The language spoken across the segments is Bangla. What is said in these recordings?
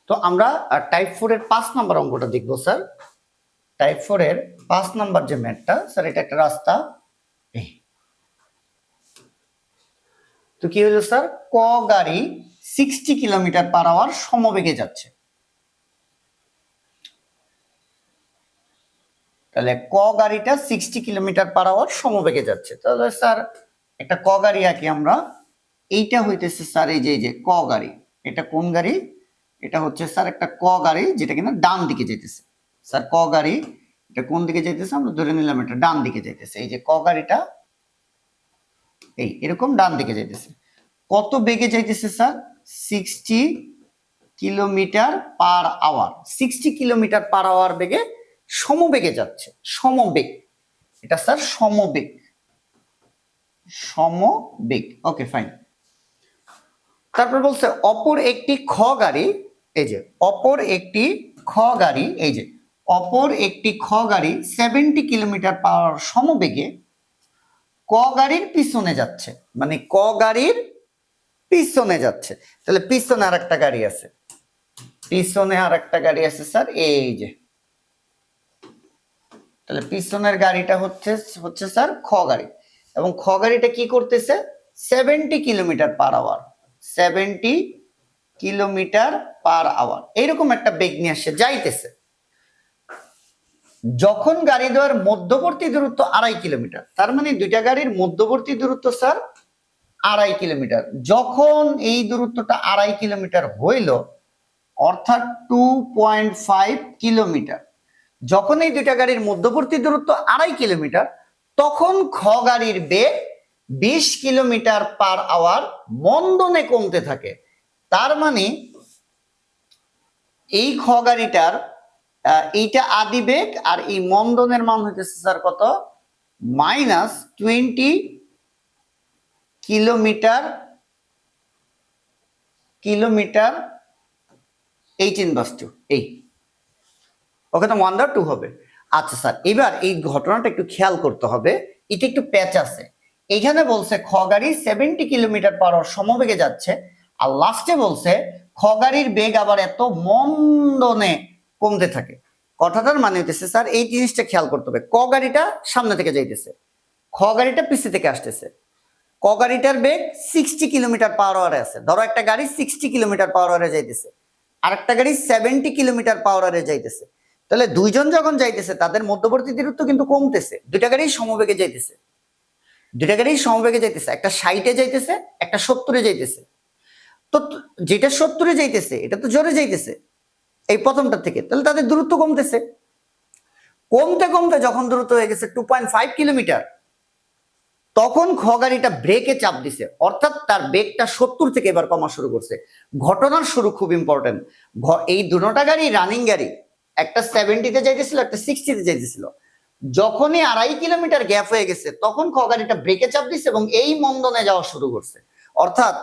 তো আমরা টাইপ 4 এর 5 নাম্বার অঙ্কটা দেখব স্যার। টাইপ 4 এর 5 নাম্বার যে ম্যাথটা স্যার, এটা একটা রাস্তা। তো কি হলো স্যার, ক গাড়ি 60 কিলোমিটার/আওয়ার সমবেগে যাচ্ছে। তাহলে ক গাড়িটা 60 কিলোমিটার/আওয়ার সমবেগে যাচ্ছে। তাহলে স্যার একটা ক গাড়ি আঁকি আমরা। এইটা হইতেছে স্যার এই যে ক গাড়ি। এটা কোন গাড়ি? এটা হচ্ছে স্যার একটা ক গাড়ি, যেটা কিনা ডান দিকে যাইতেছে। স্যার ক গাড়ি এটা কোন দিকে যাইতেছে? আমরা ধরে নিলাম এটা ডান দিকে যাইতেছে। এই যে ক গাড়িটা এই এরকম ডান দিকে যাইতেছে। কত বেগে যাইতেছে স্যার? 60 কিলোমিটার/আওয়ার। 60 কিলোমিটার/আওয়ার বেগে সমবেগে যাচ্ছে। সমবেগ, এটা স্যার সমবেগ। সমবেগ, okay fine. তারপর বলছে অপর একটি খ গাড়ি, এই যে অপর একটি খ গাড়ি, এই যে অপর একটি খ গাড়ি 70 কিলোমিটার/আওয়ার সমবেগে ক গাড়ির পিছনে যাচ্ছে। মানে ক গাড়ির পিছনে যাচ্ছে। তাহলে পিছনে আর একটা গাড়ি আছে, পিছনে আর একটা গাড়ি আছে স্যার, এই যে। তাহলে পিছনের গাড়িটা হচ্ছে স্যার খ গাড়ি, এবং খ গাড়িটা কি করতেছে? 70 কিলোমিটার/আওয়ার। 70 কিলোমিটার/আওয়ার এইরকম একটা বেগ নিয়ে আসে যাইতেছে। যখন গাড়ি দ্বয়ের মধ্যবর্তী দূরত্ব 2.5 কিলোমিটার, তার মানে দুইটা গাড়ির মধ্যবর্তী দূরত্ব স্যার 2.5 কিলোমিটার। যখন এই দূরত্বটা 2.5 কিলোমিটার হইল, অর্থাৎ 2.5 কিলোমিটার, যখন এই দুইটা গাড়ির মধ্যবর্তী দূরত্ব 2.5 কিলোমিটার, তখন খ গাড়ির বেগ 20 কিলোমিটার/আওয়ার মন্দনে কমতে থাকে। তার মানে এই খ গাড়িটার এইটা আদি বেগ, আর এই মন্দনের মান হইতেছে স্যার কত? -20 কিলোমিটার 18/2 এই। ওকে, তো 1/2 হবে। আচ্ছা স্যার, এবার এই ঘটনাটা একটু খেয়াল করতে হবে, এটা একটু প্যাচ আছে। এখানে বলছে খ গাড়ি 70 কিলোমিটার/আওয়ার সমবেগে যাচ্ছে, আর লাস্টে বলছে খ গাড়ির বেগ আবার এত মন্দনে কমতে থাকে। কথাটার মানে হইতেছে স্যার এই জিনিসটা খেয়াল করতে হবে, ক গাড়িটা সামনে থেকে যাইতেছে, খ গাড়িটা পিছে থেকে আসতেছে। ক গাড়িটার বেগ 60 কিলোমিটার/আওয়ারে আছে। ধরো একটা গাড়ি 60 কিলোমিটার/আওয়ারে যাইতেছে, আরেকটা গাড়ি 70 কিলোমিটার/আওয়ারে যাইতেছে। তাহলে দুইজন যখন যাইতেছে তাদের মধ্যবর্তী দূরত্ব কিন্তু কমতেছে। দুইটা গাড়ি সমবেগে যাইতেছে, দুইটা গাড়ি সমবেগে যাইতেছে। একটা 60-এ যাইতেছে, একটা 70-এ যাইতেছে। তো যেটা 70-এ যাইতেছে এটা তো জোরে যাইতেছে এই প্রথমটা থেকে, তাহলে তাদের দূরত্ব কমতেছে। কমতে কমতে যখন দূরত্ব হয়ে গেছে 2.5 কিলোমিটার, তখন খ গাড়িটা ব্রেকে চাপ দিছে, অর্থাৎ তার বেগটা 70 থেকে এবার কমা শুরু করছে। ঘটনার শুরু খুব ইম্পর্টেন্ট। এই দুটোটা গাড়ি রানিং গাড়ি, একটা 70-তে যাইতেছিল, একটা 60-তে যাইতেছিল। যখনই 2.5 কিলোমিটার গ্যাপ হয়ে গেছে, তখন খ গাড়িটা ব্রেকে চাপ দিছে এবং এই মন্দনে যাওয়া শুরু করছে। অর্থাৎ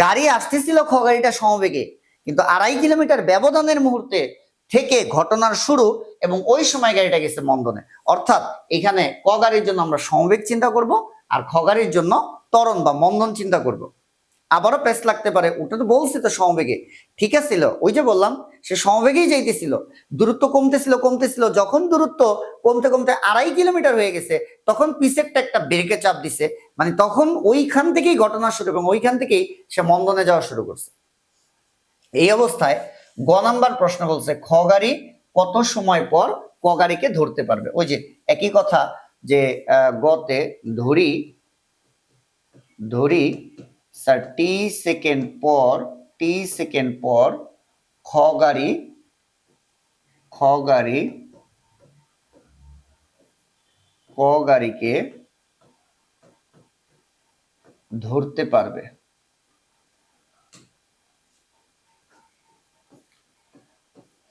গাড়ি আসতেছিল খ গাড়িটা সমবেগে, কিন্তু 2.5 কিলোমিটার ব্যবধানের মুহূর্তে থেকে ঘটনার শুরু, এবং ওই সময় গাড়িটা গেছে মন্দনে। অর্থাৎ এখানে ক গাড়ির জন্য আমরা সমবেগ চিন্তা করব, আর খ গাড়ির জন্য ত্বরণ বা মন্দন চিন্তা করব। আবারও পেস লাগতে পারে, ওটা তো বলছি তো সমবেগে ঠিক আছিল। ওই যে বললাম সে সমবেগেই যাইতেছিল, দূরত্ব কমতেছিল। যখন দূরত্ব কমতে কমতে 2.5 কিলোমিটার হয়ে গেছে, তখন পিছেরটা একটা ব্রেকে চাপ দিছে, মানে তখন ওইখান থেকেই ঘটনা শুরু, এবং ওইখান থেকেই সে মন্দনে যাওয়া শুরু করছে। এই অবস্থায় গ নাম্বার প্রশ্ন বলছে খ গাড়ি কত সময় পর ক গাড়িকে ধরতে পারবে। ওই যে একই কথা, যে গতে ধরি স্যার টি সেকেন্ড পর খ গাড়িকে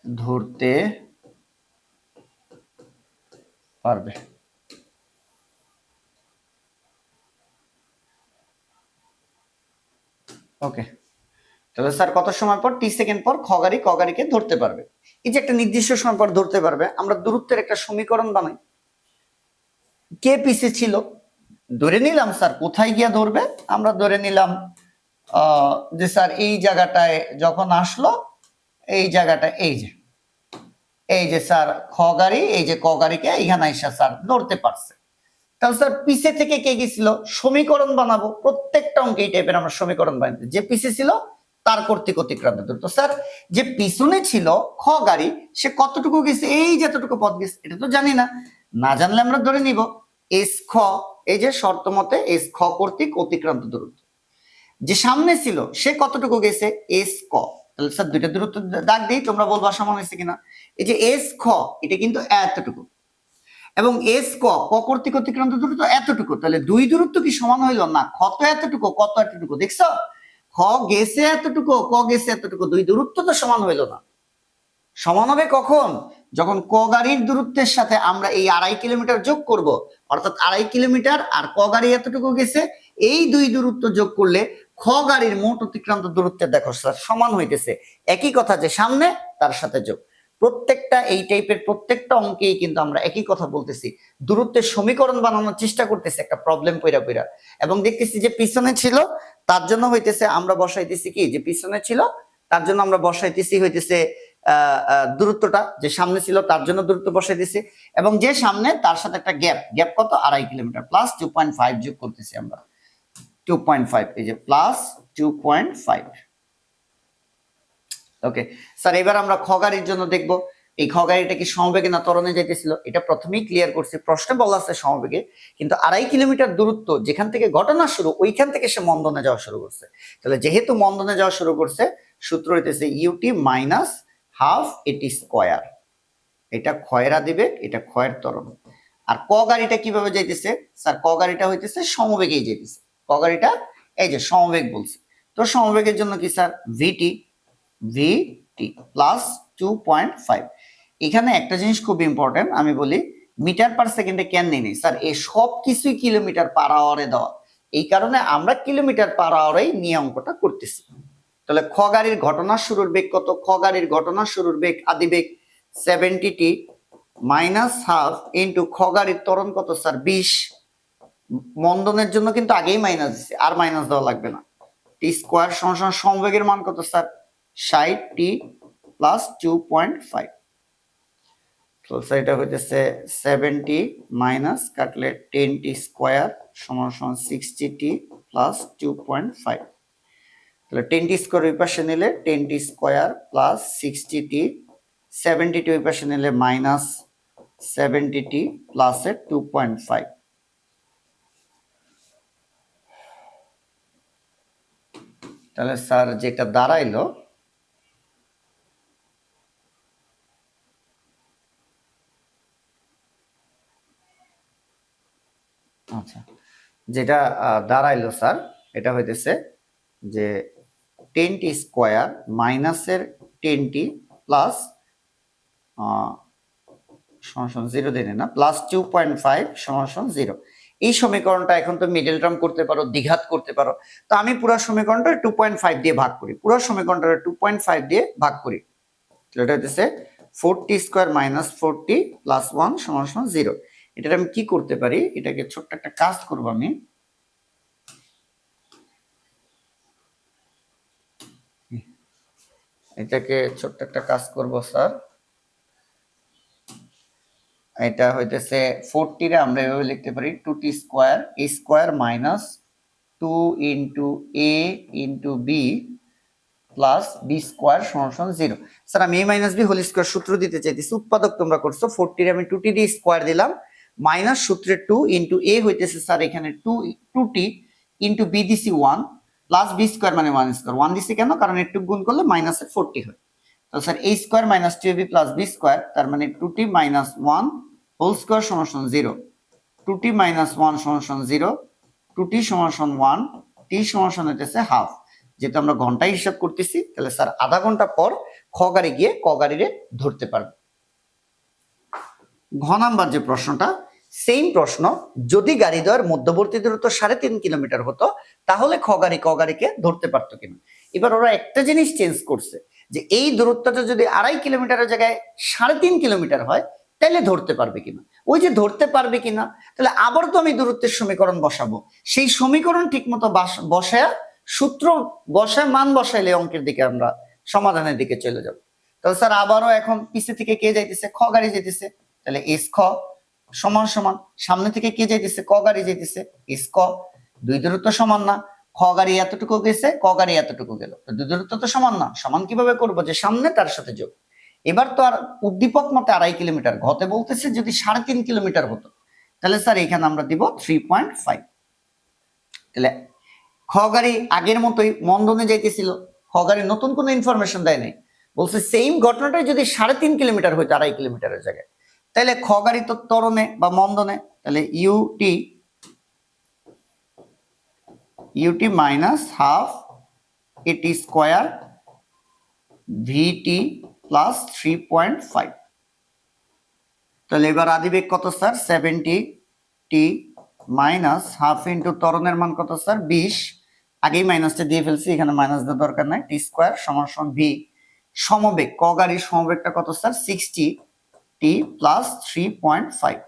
ধরতে পারবে। ওকে, তাহলে স্যার কত সময় পর? টি সেকেন্ড পর ক গাড়িকে ধরতে পারবে। এই যে একটা নির্দিষ্ট সময় পর ধরতে পারবে, আমরা দূরত্বের একটা সমীকরণ বানাই। কে পিছে ছিল ধরে নিলাম, স্যার কোথায় গিয়া ধরবে? আমরা ধরে নিলাম যে স্যার এই জায়গাটায় যখন আসলো, এই জায়গাটা এই যে স্যার খ গাড়ি, এই যে ক গাড়িকে এখানে এসে স্যার ধরতে পারছে। তাহলে স্যার পিছে থেকে কে গেছিল, সমীকরণ বানাবো, প্রত্যেকটা অঙ্কে এই টাইপের আমরা সমীকরণ বানাবো। যে পিছে ছিল তার কর্তৃক অতিক্রান্ত দূরত্ব। স্যার যে পিছনে ছিল খ গাড়ি সে কতটুকু গেছে, এই যতটুকু পথ গেছে, এটা তো জানি না, না জানলে আমরা ধরে নিব এস খ, এই যে শর্ত মতে এস খ কর্তৃক অতিক্রান্ত দূরত্ব। যে সামনে ছিল সে কতটুকু গেছে, এস ক। তাহলে স্যার দুইটা দূরত্ব দাগ দিই, তোমরা বলবা সমান হয়েছে কিনা। এই যে এস খ এটা কিন্তু এতটুকু, এবং এস ক কর্তৃক অতিক্রান্ত দূরত্ব এতটুকু। তাহলে দুই দূরত্ব কি সমান হইল না, কত এতটুকু কত এতটুকু, দেখছো খ গেছে এতটুকু ক গেছে এতটুকু, দুই দূরত্ব তো সমান হইল না। সমান হবে কখন, যখন ক গাড়ির দূরত্বের সাথে আমরা এই 2.5 কিলোমিটার যোগ করব, অর্থাৎ 2.5 কিলোমিটার আর ক গাড়ি এতটুকু গেছে, এই দুই দূরত্ব যোগ করলে খ গাড়ির মোট অতিক্রান্ত দূরত্বের দেখো স্যার সমান হইতেছে। একই কথা, যে সামনে তার সাথে যোগ। প্রত্যেকটা এই টাইপের প্রত্যেকটা অঙ্কেই কিন্তু আমরা একই কথা বলতেছি, দূরত্বের সমীকরণ বানানোর চেষ্টা করতেছি একটা প্রবলেম পইরা পইরা, এবং দেখতেছি যে পিছনে ছিল তার জন্য হইতেছে আমরা বসাইতেছি কি, যে পিছনে ছিল তার জন্য আমরা বসাইতেছি হইতেছে দূরত্বটা, যে সামনে ছিল তার জন্য দূরত্ব বসাই দিছি, এবং যে সামনে তার সাথে একটা গ্যাপ কত 2.5 কিলোমিটার প্লাস 2.5 যোগ করতেছি আমরা 2.5, এই যে প্লাস 2.5। ওকে স্যার, এবার আমরা খ গাড়ির জন্য দেখব এই খ গাড়িটা কি সমবেগে না ত্বরণে যাইতেছিল, এটা প্রথমেই ক্লিয়ার করছি, প্রশ্নে বলা আছে সমবেগে, কিন্তু 2.5 কিলোমিটার দূরত্ব যেখান থেকে ঘটনা শুরু ওইখান থেকে সে মন্দনে যাওয়া শুরু করছে। তাহলে যেহেতু মন্দনে যাওয়া শুরু করছে, সূত্র হইতেছে ইউটি মাইনাস হাফ এটি স্কয়ার, এটা ক্ষয়রা দিবে, এটা ক্ষয়ের ত্বরণ। আর ক গাড়িটা কিভাবে যাইতেছে, স্যার ক গাড়িটা হইতেছে সমবেগেই যাইতেছে, ক গাড়িটা এই যে সমবেগ বলছে, তো সমবেগের জন্য কি স্যার ভিটি প্লাস 2.5। এখানে একটা জিনিস খুব ইম্পর্টেন্ট, আমি বলি মিটার পার সেকেন্ডে কেন নেই স্যার, এই সব কিছুই কিলোমিটার পার আওয়ারে দেওয়া, এই কারণে আমরা কিলোমিটার পার আওয়ারেই নিয়ে অঙ্কটা করতেছি। তাহলে খ গাড়ির ঘটনা শুরুর বেগ কত, খ গাড়ির ঘটনা শুরুর বেগ আদি বেগ 70t মাইনাস হাফ ইন্টু খ গাড়ির ত্বরণ কত স্যার 20, মন্দনের জন্য কিন্তু আগেই মাইনাস দিচ্ছে, আর মাইনাস দেওয়া লাগবে না, টি স্কোয়ার সমান সমবেগের মান কত স্যার 60t প্লাস 2.5। তো এটা হইতেছে 70 মাইনাস কাটলে 10t স্কোয়ার সমান 60t প্লাস 2.5। তাহলে 10t স্কোয়ার ওই পাশে নিলে 10t square plus 60t, 70t ওই পাশে নিলে মাইনাস 70t প্লাস 2.5। তাহলে স্যার যেটা দাঁড়াইলো, আচ্ছা যেটা দাঁড়াইলো স্যার এটা হইতেছে যে 10t স্কোয়ার মাইনাসের 10t প্লাস সমান 0 দিনে না প্লাস 2.5 সমান 0। এই সমীকরণটা এখন তো মিডল টার্ম করতে পারো, দ্বিঘাত করতে পারো, তো আমি পুরো সমীকরণটা 2.5 দিয়ে ভাগ করি, পুরো সমীকরণটা 2.5 দিয়ে ভাগ করি। এটা হচ্ছে 4t square minus 4t plus 1 সমান 0। এটা আমি কি করতে পারি, এটাকে ছোট্ট একটা কাজ করব, আমি এটাকে ছোট্ট একটা কাজ করব স্যার, এটা হইতেছে 40 রে আমরা এভাবে লিখতে পারি 2t square a square minus 2 into a into b plus b square সমান 0। স্যার আমি a minus b whole square সূত্র দিতে চাইতেছি, উৎপাদক তোমরা করছো, 40 রে আমি 2t দিয়ে স্কয়ার দিলাম, মাইনাস সূত্রে 2 ইনটু a হইতেছে স্যার এখানে 2t ইনটু b দিছি 1 প্লাস b স্কয়ার মানে 1 স্কয়ার, 1 দিছি কেন, কারণ একটু গুণ করলে মাইনাসে 40 হয়। তো sir a square minus 2ab plus b square, তার মানে 2t মাইনাস 1 হোল স্কয়ার সমান 0, 2t মাইনাস 1 সমান 0, 2t সমান 1, t সমান হইতেছে হাফ। যেহেতু আমরা ঘন্টায় হিসাব করতেছি, তাহলে স্যার আধা ঘন্টা পর খ গাড়ি গিয়ে ক গাড়িরে ধরতে পারবে। ঘ নাম্বার যে প্রশ্নটা, সেম প্রশ্ন, যদি গাড়ি দ্বয়ের মধ্যবর্তী দূরত্ব 3.5 কিলোমিটার হতো তাহলে খ গাড়ি ক গাড়িকে ধরতে পারতো কিনা। এবার ওরা একটা জিনিস চেঞ্জ করছে, যে এই দূরত্বটা যদি 2.5 কিলোমিটারের জায়গায় 3.5 কিলোমিটার হয় তাহলে ধরতে পারবে কিনা। ওই যে ধরতে পারবে কিনা, তাহলে আবার তো আমি দূরত্বের সমীকরণ বসাবো, সেই সমীকরণ ঠিক মতো বসায় সূত্র বসায় মান বসাইলে অঙ্কের দিকে আমরা সমাধানের দিকে চলে যাব। তাহলে স্যার আবারও এখন পিছে থেকে কে যাইতেছে, খ গাড়ি যাইতেছে, তাহলে এস খ সমান সমান সামনে থেকে কে যাইতেছে, ক গাড়ি যাইতেছে, এস ক। দুই দূরত্ব সমান না, খ গাড়ি এতটুকু গেছে, ক গাড়ি এতটুকু গেল, তো দুই দূরত্ব তো সমান না, সমান কিভাবে করবো, যে সামনে তার সাথে যোগ। এবার তো আর উদ্দীপক মতে 2.5 কিলোমিটার, ঘতে বলতেছে যদি 3.5 কিলোমিটার হতো, তাহলে স্যার এখানে আমরা দিব 3.5। তাহলে খ গাড়ি আগের মতোই মন্দনে যাইতেছিল, খ গাড়ি নতুন কোনো ইনফরমেশন দেয় নাই, বলছে সেম ঘটনাটাই যদি 3.5 কিলোমিটার হইতো 2.5 কিলোমিটারের জায়গায়, তাহলে খ গাড়ি তো ত্বরণে বা মন্দনে, তাহলে ইউটি মাইনাস হাফ এটি স্কোয়ার ভিটি প্লাস 3.5। তাহলে এবার আদিবেগ কত স্যার, 70 টি মাইনাস হাফ ইন্টু ত্বরণের মান কত স্যার 20, আগেই মাইনাসটা দিয়ে ফেলছি, এখানে মাইনাস দেওয়ার দরকার নাই, টি স্কোয়ার সমান সমান ভি। সমবেগ ক গাড়ির সমবেগটা কত স্যার 60 টি প্লাস 3.5,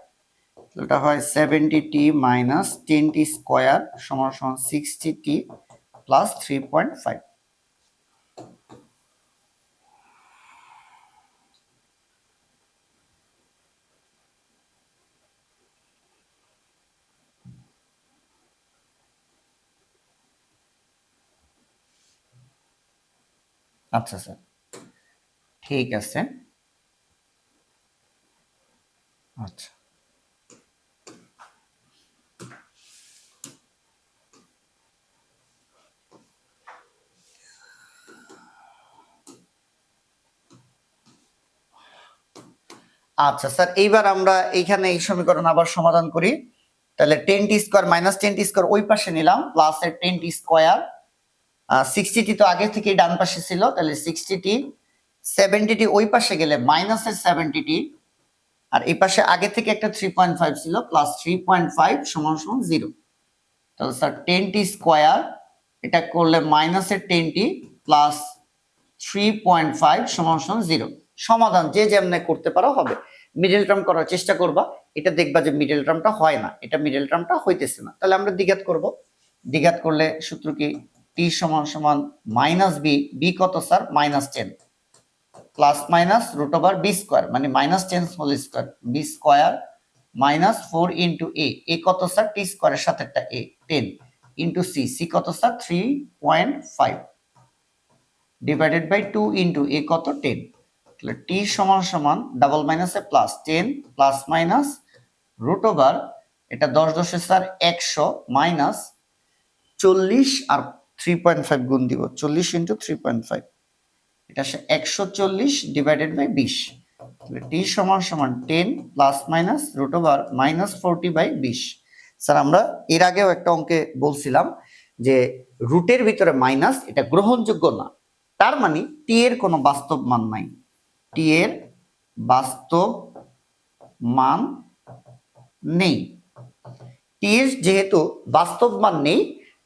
এটা হয় 70 টি মাইনাস 10 টি স্কোয়ার সমান সমান 60 টি প্লাস 3.5। আচ্ছা স্যার, ঠিক আছে। আচ্ছা, আচ্ছা স্যার, এইবার আমরা এইখানে এই সমীকরণ আবার সমাধান করি। তাহলে 10 টি স্কোয়ার মাইনাস 10 টি স্কোয়ার ওই পাশে নিলাম, প্লাস এর 10 টি স্কোয়ার, 60 টি তো আগে থেকে ডান পাশে ছিল, তাহলে 60 টি, 70 টি ওই পাশে গেলে মাইনাসের 70 টি, আর এই পাশে আগে থেকে একটা 3.5 ছিল, প্লাস 3.5 সমান সমান 0। তাহলে স্যার 10 টি স্কোয়ার এটা করলে মাইনাসের 10 টি প্লাস 3.5 সমান সমান 0। সমাধান যে যেমনে করতে পারো হবে, মিডল টার্ম করার চেষ্টা করবা, এটা দেখবা যে মিডল টার্মটা হয় না, এটা মিডল টার্মটা হইতেছে না, তাহলে আমরা দ্বিঘাত করব। দ্বিঘাত করলে সূত্র কি, টি সমান সমান মাইনাস বি, বি কত sir -10 plus minus root over B square, মানে -10 whole square, B square minus 4 into A কত স্যার টি স্কোয়ারের সাথে একটা এ 10 ইন্টু সি, সি কত sir 3.5 divided by 2 into A কত 10। তাহলে টি সমান সমান ডাবল মাইনাসে plus 10 plus minus root over, এটা 10 10 স্যার 100 মাইনাস 40 আর 3.5 গুণ দিব, 40 ইন্টু 3.5, এটা 140 ডিভাইডেড বাই 20। তাহলে টি সমান সমান 10 plus minus root over minus 40 by 20। Sir আমরা এর আগেও একটা অঙ্কে বলছিলাম যে রুটের ভিতরে মাইনাস এটা গ্রহণযোগ্য না, তার মানে টি এর কোনো বাস্তব মান নাই, টি এর বাস্তব মান নেই। টি এর যেহেতু বাস্তব মান নেই,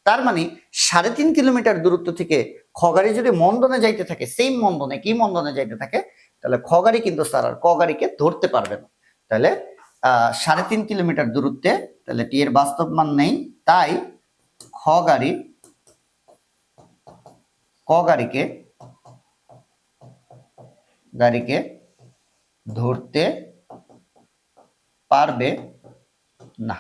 তার মানে 3.5 কিলোমিটার দূরত্ব থেকে খ গাড়ি যদি মন্দনে যাইতে থাকে, সেম মন্দনে কি মন্দনে যাইতে থাকে, তাহলে খ গাড়ি কিন্তু স্যার আর ক গাড়িকে ধরতে পারবে না। তাহলে 3.5 কিলোমিটার দূরত্বে তাহলে টি এর বাস্তব মান নেই, তাই খ গাড়ি ক গাড়িকে ধরতে পারবে না।